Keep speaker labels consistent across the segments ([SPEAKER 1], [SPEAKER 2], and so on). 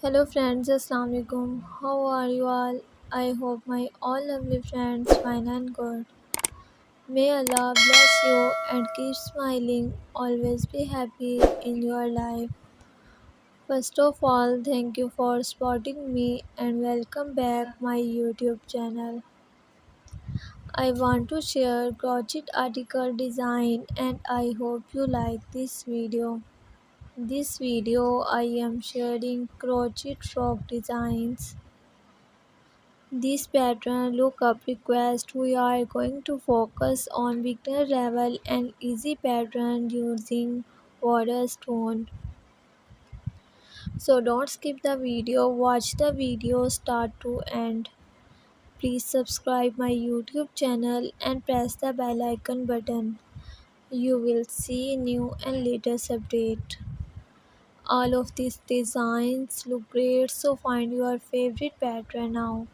[SPEAKER 1] Hello friends, Assalamu alaikum. How are you all? I hope my all lovely friends fine and good. May Allah bless you and keep smiling. Always be happy in your life. First of all, thank you for supporting me and welcome back my YouTube channel. I want to share crochet article design and I hope you like this video. This video I am sharing crochet frog designs. This pattern lookup request we are going to focus on beginner level and easy pattern using water stone. So don't skip the video, watch the video start to end. Please subscribe my YouTube channel and press the bell icon button. You will see new and latest update. All of these designs look great, so find your favorite pattern now.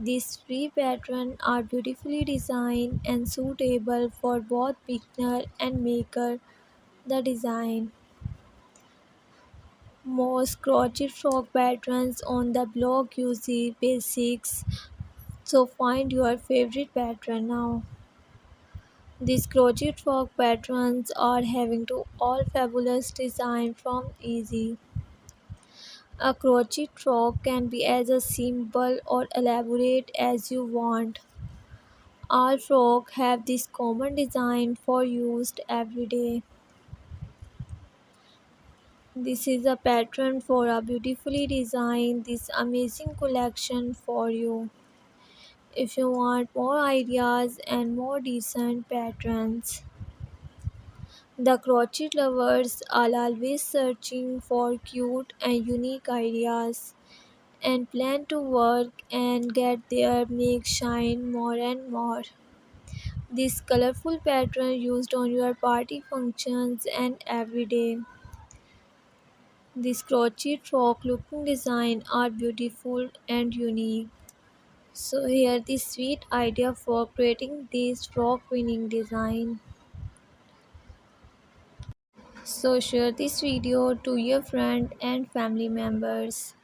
[SPEAKER 1] These three patterns are beautifully designed and suitable for both beginner and maker. The design. Most crochet frog patterns on the blog use the basics, so find your favorite pattern now. These crochet frog patterns are having to all fabulous design from easy. A crochet frog can be as a simple or elaborate as you want. All frogs have this common design for used every day. This is a pattern for a beautifully designed this amazing collection for you. If you want more ideas and more decent patterns, the crochet lovers are always searching for cute and unique ideas and plan to work and get their make shine more and more. This colorful pattern used on your party functions and every day. This crochet frock looking design are beautiful and unique. So here the sweet idea for creating this frock winning design. So share this video to your friend and family members.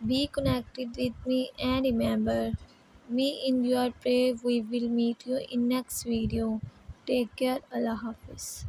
[SPEAKER 1] Be connected with me and remember, me in your prayer. We will meet you in next video. Take care. Allah Hafiz.